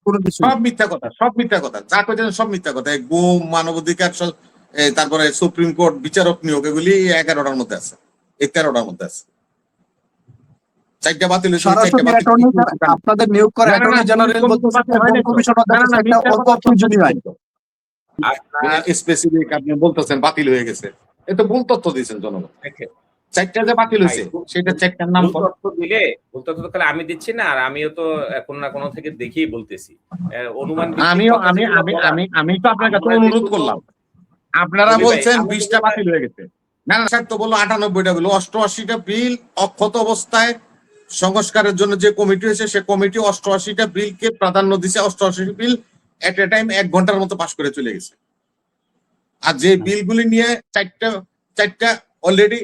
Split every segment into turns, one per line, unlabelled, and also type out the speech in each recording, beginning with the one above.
কোনো কিছু
সব মিথ্যা কথা, সব মিথ্যা কথা, যা কইছেন সব মিথ্যা কথা। গুম, মানবাধিকার, তারপরে সুপ্রিম কোর্ট বিচারক নিয়োগ, এগুলি 11টার মধ্যে আছে, 13টার মধ্যে আছে। 4টা বাতিল হয়েছে, 4টা বাতিল।
আপনাদের নিয়োগ করা অ্যাটর্নি জেনারেল বলতেছে কমিশন একটা অপ্রয়োজনীয় আইন।
স্পেসিফিক আপনি বলতেছেন বাতিল হয়ে গেছে, এ তো ভুল তথ্য দিয়েছেন জনগণ। 4টা যে বাতিল হয়েছে সেটা 4টার নাম
ভুল তথ্য দিলে ভুল তথ্য তো আমি দিচ্ছি না, আর আমিও তো কোন না কোন থেকে দেখেই বলতেছি। অনুমান
আমি তো আপনার কাছে অনুরোধ করলাম, আপনারা বলছেন 20টা বাতিল হয়ে গেছে। না না স্যার তো বললো 98টা বিল, 88টা বিল অক্ষত অবস্থায় সংস্কারের জন্য যে কমিটি হয়েছে সে কমিটি 88টা বিলকে প্রাধান্য দিছে। 88 বিল এট এ টাইম 1 ঘন্টার মতো পাশ করে চলে গেছে। আর যে বিলগুলি নিয়ে 4টা অলরেডি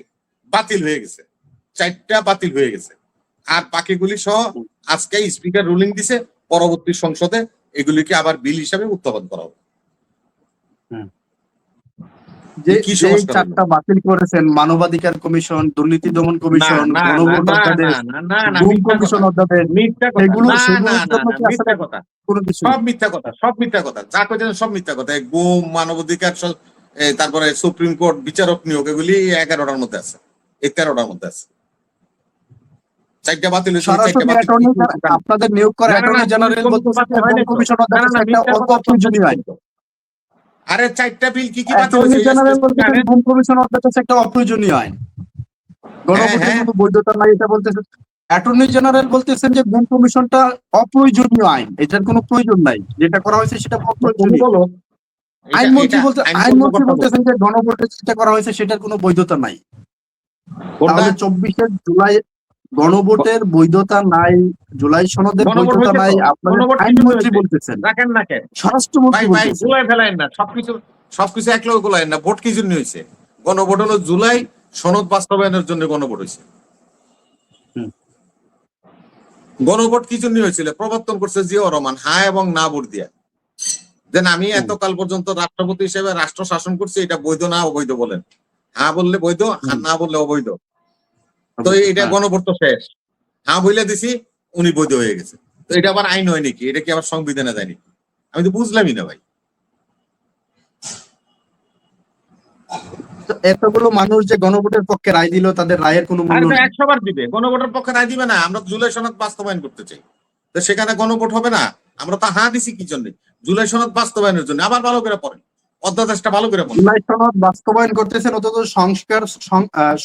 বাতিল হয়ে গেছে, 4টা বাতিল হয়ে গেছে। আর বাকিগুলি সহ আজকে স্পিকার রুলিং দিছে, পরবর্তী সংসদে এগুলিকে আবার বিল হিসাবে উত্থাপন করা হবে।
যে 4টা বাতিল করেছেন, মানবাধিকার কমিশন, দুর্নীতি দমন কমিশন, গণভোট অধ্যাদেশ, গুম কমিশন অধ্যাদেশ, এগুলো
কোনো কিছু সব মিথ্যা কথা, সব মিথ্যা কথা, যা কইছেন সব মিথ্যা কথা। গুম, মানবাধিকার, তারপরে সুপ্রিম কোর্ট বিচারক নিয়োগ, এগুলি 11টার মধ্যে আছে, 13টার মধ্যে আছে। 4টা বাতিল হয়েছে।
আপনাদের নিয়োগ করা অ্যাটর্নি জেনারেল বলতেছে কমিশন অধ্যাদেশ একটা অপ্রয়োজনীয় আইন।
আরে 4টা বিল কি কি বাতিল হয়েছে?
গুম কমিশন অধ্যাদেশ একটা অপ্রয়োজনীয় আইন, গণভোটের কোনো বৈধতা নাই এটা বলতেছে। অ্যাটর্নি জেনারেল বলতেছেন যে গুম কমিশনটা অপ্রয়োজনীয় আইন, এটার কোনো প্রয়োজন নাই, যেটা করা হয়েছে সেটা অপ্রয়োজনীয়। আইনমন্ত্রী বলতেছেন যে গণভোটে যেটা করা হয়েছে সেটার কোনো বৈধতা নাই। তাহলে 24শে জুলাই গণভোটের বৈধতা নাই, জুলাই সনদের বৈধতা নাই, আপনাদের আইনমন্ত্রী বলতেছেন, স্বরাষ্ট্রমন্ত্রী বলতেছেন।
জুলাই ফেলায়েন না, সবকিছু এক লগে গোলায়েন না। ভোট কি জন্য হয়েছে? গণভোট হলো জুলাই সনদ বাস্তবায়নের জন্য গণভোট হয়েছে। গণভোট কি জন্য হয়েছিল? প্রবর্তন করছে জিয়াউর রহমান, হ্যাঁ এবং না ভোট দিয়া। দেন আমি এতকাল পর্যন্ত রাষ্ট্রপতি হিসেবে রাষ্ট্র শাসন করছি, এটা বৈধ না অবৈধ বলেন? হ্যাঁ বললে বৈধ, আর না বললে অবৈধ। তো এটা গণভোট তো শেষ, হ্যাঁ বইলে দিছি, উনি বৈধ হয়ে গেছে। তো এটা আবার আইন হয় নাকি? এটা কি আবার সংবিধানে যায় নাকি? আমি তো বুঝলামই না ভাই।
এতগুলো মানুষ যে গণভোটের পক্ষে রায় দিল, তাদের রায়ের কোনো মূল্য নেই।
100 বার দিবে, গণভোটের পক্ষে রায় দিবে না। আমরা জুলাই সনদ বাস্তবায়ন করতে চাই, তো সেখানে গণভোট হবে না? আমরা তো হ্যাঁ দিছি কি জন্য? জুলাই সনদ বাস্তবায়নের জন্য। আবার ভালো করে পড়েন অধ্যাদেশটা, ভালো করে পড়েন।
জুলাই সনদ বাস্তবায়ন করতেছেন, অথচ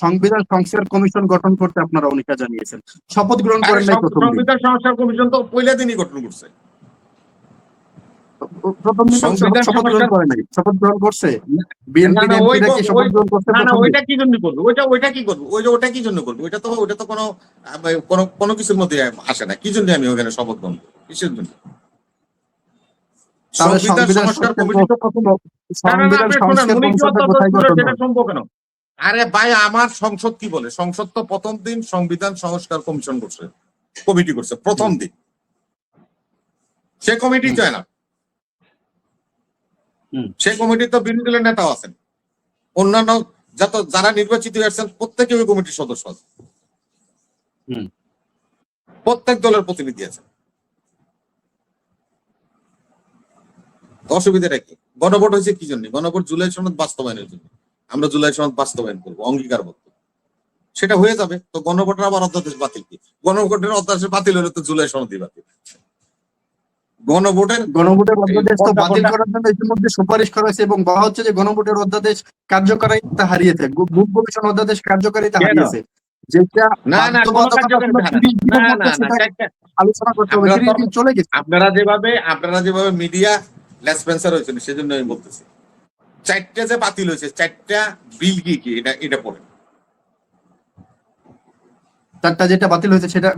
সংবিধান সংস্কার কমিশন গঠন করতে আপনারা অনিকা জানিয়েছেন, শপথ গ্রহণ করেন নাই প্রথম দিন।
সংবিধান সংস্কার কমিশন তো পয়লা দিনই গঠন করছে।
প্রথম দিন শপথ গ্রহণ করে নাই, শপথ গ্রহণ করছে বিএনপি এমপিরা কি শপথ গ্রহণ করতে?
না, ওইটা কি জন্য করবে? ওইটা কি করবে? ওইটা কি জন্য করবে? ওইটা তো কোনো কিছুর মধ্যে আসে না। কি জন্য আমি ওখানে শপথ গ্রহণ করব? কিসের জন্য? সংবিধান সংস্কার কমিশন তো প্রথম। সেটা সম্ভব কেন? আরে ভাই, আমার সংসদ কি বলে? সংসদ তো প্রথম দিন সংবিধান সংস্কার কমিশন করছে, কমিটি করছে প্রথম দিন। সে কমিটি চায় না, সেই কমিটি তো বিরোধী দলের নেতাও আছেন, অন্যান্য যারা নির্বাচিত হয়েছেন প্রত্যেকে ওই কমিটির সদস্য আছে, প্রত্যেক দলের প্রতিনিধি আছে। অসুবিধাটা কি? গণভোট হয়েছে কি জন্য? গণভোট জুলাই সনদ বাস্তবায়নের জন্য। আমরা জুলাই সনদ বাস্তবায়ন করবো অঙ্গীকারবদ্ধ, সেটা হয়ে যাবে। তো গণভোটের আবার অধ্যাদেশ বাতিল কি? গণভোটের অধ্যাদেশ বাতিল হলে তো জুলাই সনদই বাতিল। গণভোটের
অধ্যাদেশ তো বাতিল করার জন্য ইতিমধ্যে সুপারিশ করা হয়েছে, এবং বলা হচ্ছে যে গণভোটের অধ্যাদেশ কার্যকারিতা হারিয়েছে, গুম কমিশন অধ্যাদেশ কার্যকারিতা হারিয়েছে, যেটা আলোচনা করতে হবে, চলে গেছে।
আপনারা যেভাবে মিডিয়া লেসপেন্সার হয়েছিল, সেজন্য আমি বলতেছি 4টা যে বাতিল হয়েছে, 4টা বিল কি এটা পড়ে।
4টা যেটা বাতিল হয়েছে সেটা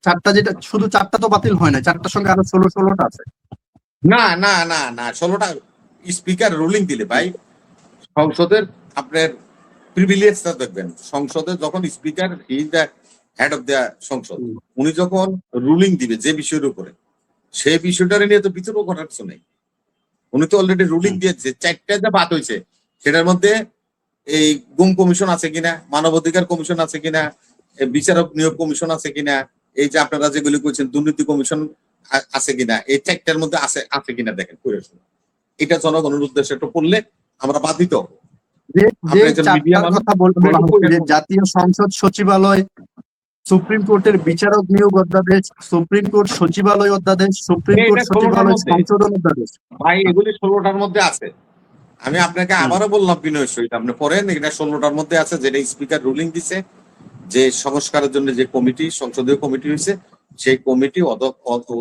4টা, যেটা শুধু 4টা তো বাতিল হয় না, 4টার সঙ্গে আরো 16টা আছে।
না না না না, 16টা স্পিকার রুলিং দিলে ভাই। সংসদের আপনার প্রিভিলেজটা দেখবেন, সংসদে যখন speaker is the head of the সংসদ, উনি যখন রুলিং দিবে যে বিষয়ের উপরে, সেই বিষয়টা নিয়ে তো বিতর্ক করার কিছু নেই। উনি তো অলরেডি রুলিং দিয়েছে। 4টা যে বাদ হয়েছে সেটার মধ্যে এই গুম কমিশন আছে কিনা, মানবাধিকার কমিশন আছে কিনা, বিচারক নিয়োগ কমিশন আছে কিনা, এই যে আপনারা যেগুলি করছেন দুর্নীতি কমিশন আছে কিনা, এই 4টার মধ্যে আছে কিনা দেখেন পড়ে শুনুন। এটা জনগণের উদ্দেশ্যে একটু পড়লে আমরা বাধিত হব।
যে
আপনি একজন মিডিয়া
চারটার
মানুষ,
কথা বলা হচ্ছে যে জাতীয় সংসদ সচিবালয়, সুপ্রিম কোর্টের বিচারক নিয়োগ অধ্যাদেশ, সুপ্রিম কোর্ট সচিবালয় অধ্যাদেশ, সুপ্রিম কোর্ট
এটা 16টার
সচিবালয়
মধ্যে
সংশোধন অধ্যাদেশ।
ভাই, এগুলি 16টার মধ্যে আছে। আমি আপনাকে আবারও বললাম বিনয় সহিত, আপনি পড়েন, এটা 16টার মধ্যে আছে, যেটা স্পিকার রুলিং দিছে যে সংস্কারের জন্য যে কমিটি, সংসদীয় কমিটি হয়েছে, সেই কমিটি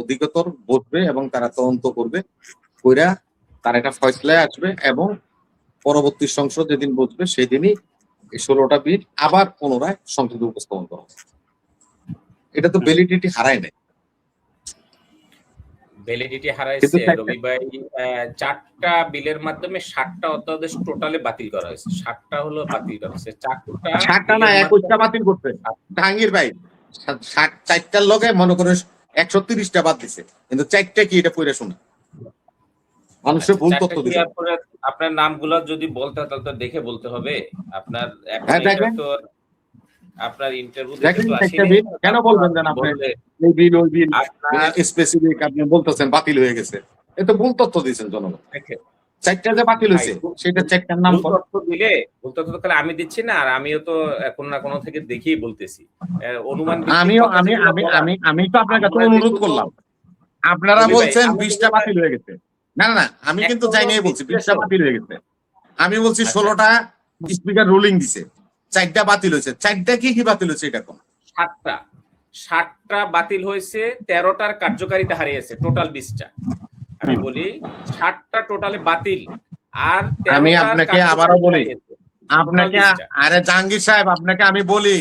অধিকতর বসবে এবং তারা তদন্ত করবে, কইরা তার একটা ফয়সলায় আসবে এবং পরবর্তী সংসদ যেদিন বসবে সেদিনই এই 16টা বিল আবার পুনরায় সংসদে উপস্থাপন করা হবে। এটা তো ভ্যালিডিটি হারায় নাই।
ভ্যালিডিটি
কিন্তু
হারাইছে রবি ভাই। 4টা বিলের মাধ্যমে 7টা অধ্যাদেশ টোটালি বাতিল করা হয়েছে। 7টা হলো বাতিল করা হয়েছে,
7টা না 21টা বাতিল করছে জাহাঙ্গীর ভাই। 4টার লগে মনে করেন 130টা বাদ দিছে, কিন্তু 4টা কি এটা পড়ে শোনা মানুষের ভুল তথ্য দিছে।
আপনার নামগুলো যদি বলতে তাহলে তো দেখে বলতে হবে। আপনার
দেখেন
তো আপনার ইন্টারভিউ
দেখেন 4টা বিল কেন বলবেন জান আপনি? এই বিল ওই বিল স্পেসিফিক আপনি বলতেছেন বাতিল হয়ে গেছে, এ তো ভুল তথ্য দিয়েছেন জনগণ। 4টা যে বাতিল হয়েছে সেটা 4টার নাম
ভুল তথ্য দিলে ভুল তথ্য তাহলে আমি দিচ্ছি না, আর আমিও তো কোনো না কোনো থেকে দেখেই বলতেছি। অনুমান
আমি তো আপনার কাছে অনুরোধ করলাম, আপনারা বলছেন 20টা বাতিল হয়ে গেছে। না না, আমি কিন্তু যাই নাই বলছি 20টা বাতিল হয়ে গেছে। আমি বলছি 16টা স্পিকার রুলিং দিছে, 4টা বাতিল হয়েছে। 4টা কি কি বাতিল হয়েছে এটা কোন?
7টা বাতিল হয়েছে, 13টার কার্যকারিতা হারিয়েছে, টোটাল 20টা। আমি বলি 7টা টোটালি বাতিল, আর
আমি আপনাকে আবারও বলি, আপনাকে আরে জাহাঙ্গীর সাহেব আপনাকে আমি বলি,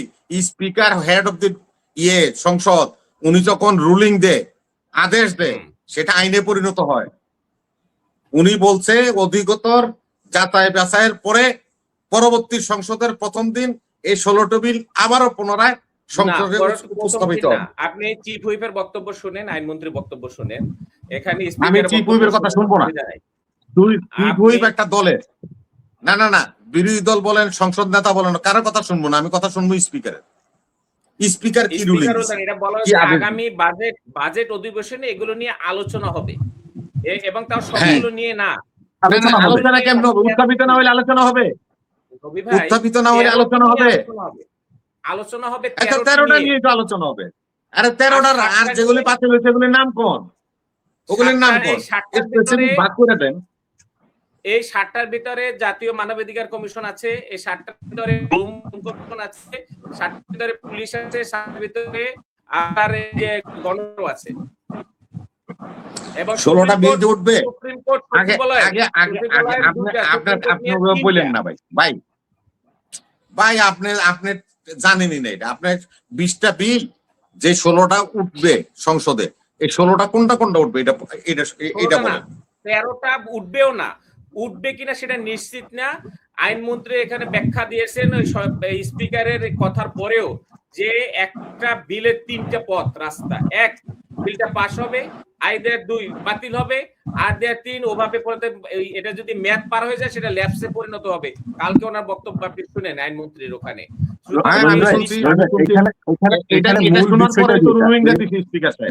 স্পিকার হেড অফ দি সংসদ, উনি যখন রুলিং দেয়, আদেশ দেয়, সেটা আইনে পরিণত হয়। উনি বলছে অধিকতর যাচাই বাছাইয়ের পরে পরবর্তী সংসদের প্রথম দিন এই 16টা বিল আবারও পুনরায় সংসদে উপস্থাপিত হবে।
আপনি চিফ হুইপের বক্তব্য শুনেন, আইনমন্ত্রীর বক্তব্য শুনেন। এখানে
আমি চিফ হুইপের কথা শুনবো না। তুই চিফ হুইপ একটা দলের, না না না, বিরোধী দল বলেন, সংসদ নেতা বলেন, কারোর কথা শুনবো না। আমি কথা শুনবো স্পিকারের। স্পিকার কি রুলিং দিয়েছে?
এটা বলা হচ্ছে আগামী বাজেট অধিবেশনে এগুলো নিয়ে আলোচনা হবে, এবং তাও সবগুলো নিয়ে না।
আলোচনা কেমন হবে? উত্থাপিত না হলে আলোচনা হবে? উত্থাপিত না হলে আলোচনা হবে?
আলোচনা হবে
13টা নিয়ে তো আলোচনা হবে। আরে 13টার আর যেগুলি বাতিল হয়েছে সেগুলির নাম কোন? ওগুলির নাম কোন? স্পেসিফিক ভাগ করে দেন।
এই 7টার ভিতরে জাতীয় মানবাধিকার কমিশন আছে, এই 7টার ভিতরে কমিশন আছে, 7টার ভিতরে পুলিশ আছে, 7টার ভিতরে আর যে গণতন্ত্র আছে। এবং
16টা বিল যে উঠবে
সুপ্রিম কোর্ট
আগে আপনি বলেন না ভাই ভাই আপনি জানেনই না এটা। আপনার 20টা বিল যে 16টা উঠবে সংসদে, এই 16টা কোনটা উঠবে এটা বলেন।
13টা উঠবেও না, উঠবে কিনা সেটা নিশ্চিত না। আইনমন্ত্রী এখানে ব্যাখ্যা দিয়েছেন স্পিকারের কথার পরেও, যে একটা বিলের 3টা পথ রাস্তা। এক, বিলটা পাস হবে, আইদার 2 বাতিল হবে, আর দেয়ার 3 ওভাবে পড়তে, এটা যদি মেয়াদ পার হয়ে যায় সেটা ল্যাপসে পরিণত হবে। কালকে ওনার বক্তব্য আপনি শুনেন আইনমন্ত্রীর ওখানে।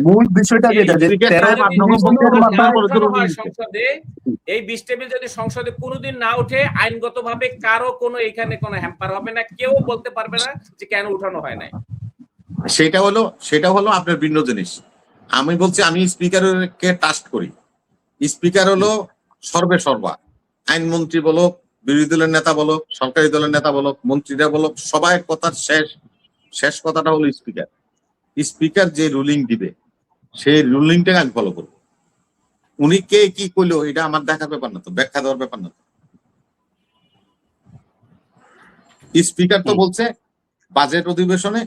মূল বিষয়টা যেটা
সংসদে এই 20টা বিল যদি সংসদে কোনোদিন না উঠে, আইনগতভাবে কারো কোনো এখানে কোনো হ্যাম্পার হবে না, কেউ বলতে পারবে না যে কেন উঠানো হয় নাই।
সেটা হলো আপনার ভিন্ন জিনিস। আমি বলছি আমি স্পিকারকে ট্রাস্ট করি। স্পিকার হলো সর্বা, আইনমন্ত্রী বলো, বিরোধী দলের নেতা বলো, সরকারি দলের নেতা বলো, মন্ত্রীরা বলো, সবাই কথার শেষ কথাটা হলো স্পিকার। স্পিকার যে রুলিং দিবে সেই রুলিংটাকে আমি ফলো করবো। উনি কে কি করলো এটা আমার দেখার ব্যাপার না, তো ব্যাখ্যা দেওয়ার ব্যাপার না। স্পিকার তো বলছে বাজেট অধিবেশনে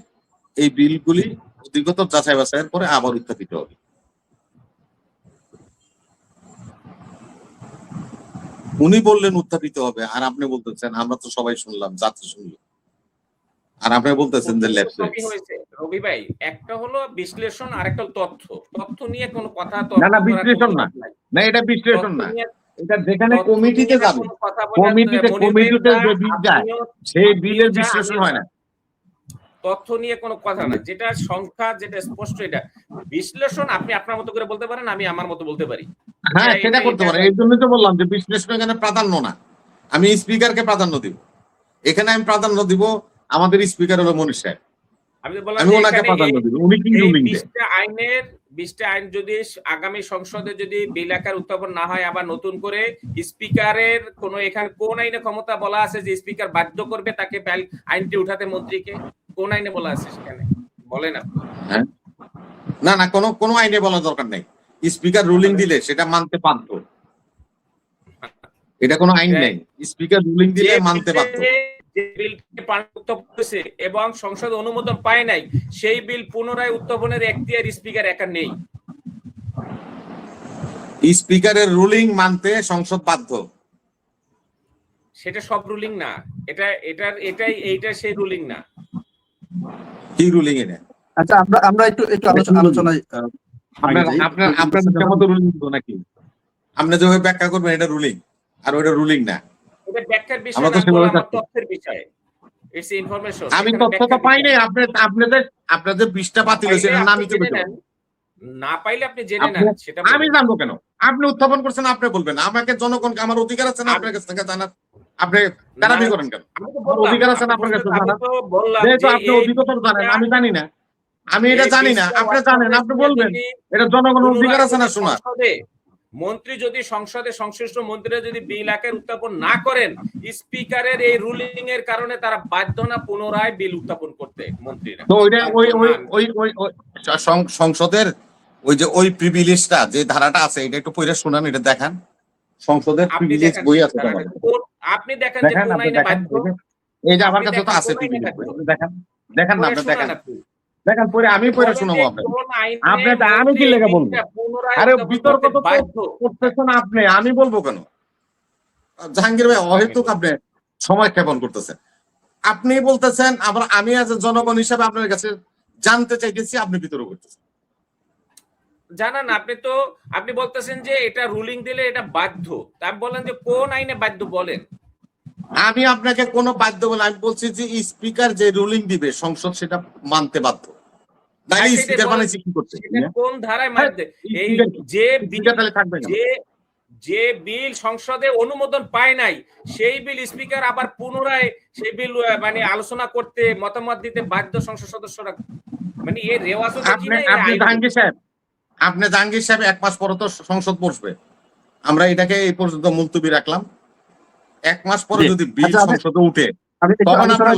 এই বিলগুলি অধিকতর যাচাই বাছাইয়ের পরে আবার উত্থাপিত হবে। উনি বললেন উত্থাপিত হবে, আর আপনি বলতেছেন, আমরা তো সবাই শুনলাম, জাতি শুনলো, আর আপনি বলতেছেন যে ল্যাপস
হয়েছে। রবি ভাই, একটা হলো বিশ্লেষণ আর একটা তথ্য নিয়ে কোনো কথা তো
না বিশ্লেষণ না, এটা বিশ্লেষণ না, এটা যেখানে কমিটিতে যাবে, কমিটিতে যে বিল যায় সেই বিলের বিশ্লেষণ হয় না।
তথ্য নিয়ে কোনো কথা না, যেটা সংখ্যা, যেটা স্পষ্ট, এটা বিশ্লেষণ আপনি আপনার মতো করে বলতে পারেন, আমি আমার মতো বলতে পারি।
হ্যাঁ, সেটা করতে পারে। এই জন্যই তো বললাম যে বিশ্লেষণ এখানে প্রাধান্য না, আমি স্পিকারকে প্রাধান্য দিব। এখানে আমি প্রাধান্য দিব আমাদের স্পিকার হলো মনীষ সাহেব,
আমি তো বললাম
আমি
যে
ওনাকে
এখানে
প্রাধান্য দিব। উনি কি
এই
রুলিং দেন?
20টা আইন যদি আগামী সংসদে যদি বিল আকার উত্থাপন না হয়, আবার নতুন করে স্পিকারের কোন, এখানে কোন আইনে ক্ষমতা বলা আছে যে স্পিকার বাধ্য করবে তাকে আইনটি উঠাতে মন্ত্রীকে? কোন আইনে বলা আছে সেখানে বলেন আপনি?
হ্যাঁ, না না, কোনো আইনে বলার দরকার নেই। স্পিকার রুলিং দিলে সেটা মানতে বাধ্য, এটা কোনো আইন নেই। স্পিকার রুলিং দিলে মানতে বাধ্য।
যে বিলটি উত্থাপন করেছে এবং সংসদ অনুমোদন পায় নাই, সেই বিল পুনরায় উত্থাপনের এখতিয়ার স্পিকার একা নেই।
স্পিকারের রুলিং মানতে সংসদ বাধ্য।
সেটা সব রুলিং না, এইটা সেই রুলিং না।
কি রুলিং এটা?
আচ্ছা, আমরা একটু আলোচনায়
আপনার মতো রুলিং তো নাকি? আপনি যেভাবে ব্যাখ্যা করবেন এটা রুলিং, আর ওইটা রুলিং না।
এটা ব্যাখ্যার বিষয়
আমরা তো
না,
সেভাবে
আমার তথ্যের বিষয়। It's information.
আমি তথ্য তো পাই নাই। আপনাদের 20টা বাতিল হয়েছে, এর নামই তো বেতন
না পাইলে আপনি জেনে নেন, সেটা
আমি জানবো কেন? আপনি উত্থাপন করছেন, আপনি বলবেন। আমাকে জনগণকে, আমার অধিকার আছে না আপনার কাছ থেকে জানার? আপনি কারামি করেন কেন? আমার অধিকার আছে না আপনার কাছে জানার? যেহেতু আপনি অধিকতর জানেন, আমি জানি না, আমি এটা জানি না, আপনি জানেন, আপনি বলবেন। এটা জনগণের অধিকার আছে না শোনা?
মন্ত্রী যদি সংসদে, সংশ্লিষ্ট মন্ত্রীরা যদি বিল আকার উত্থাপন না করেন, স্পিকারের এই রুলিং এর কারণে তারা বাধ্য না পুনরায় বিল উত্থাপন করতে মন্ত্রীরা।
তো সংসদের ওই প্রিভিলেজটা, যে ধারাটা আছে, এটা একটু পড়ে শোনান, এটা দেখান। সংসদের প্রিভিলেজ বই আছে,
আপনি দেখেন যে কোন আইনে বাধ্য।
এই যে আমার কাছে তো আছে প্রিভিলেজ, দেখেন না, আপনি দেখেন পরে আমি পড়ে শোনাবো আপনাকে। আমি কি লেখা বলবো? আরে বিতর্ক তো করতেছেন আপনি, আমি বলবো কেন? জাহাঙ্গীর ভাই, অহেতুক আপনি সময় ক্ষেপণ করতেছেন। আপনি বলতেছেন, আবার আমি আজ জনগণ হিসাবে আপনার কাছে জানতে চাইতেছি, আপনি বিতর্ক করতেছেন।
জানান, আপনি বলতেছেন যে এটা রুলিং দিলে এটা বাধ্য। তা বলেন যে কোন আইনে বাধ্য বলেন।
আমি আপনাকে কোনো বাধ্য বলে, আমি বলছি যে স্পিকার যে রুলিং দিবে সংসদ সেটা মানতে বাধ্য। স্পিকার বানাইছে কি করতে?
কোন ধারায় মানতে? এই যে বিল সংসদে অনুমোদন পায় নাই, সেই বিল স্পিকার আবার পুনরায় সেই বিল মানে আলোচনা করতে, মতামত দিতে বাধ্য সংসদ সদস্যরা। মানে এই রেওয়াজ
আপনি জাহাঙ্গীর সাহেব 1 মাস পরে তো সংসদ বসবে। আমরা এটাকে এই পর্যন্ত মুলতবি রাখলাম। 1 মাস পরে যদি বিল সংসদে উঠে, তখন আমরা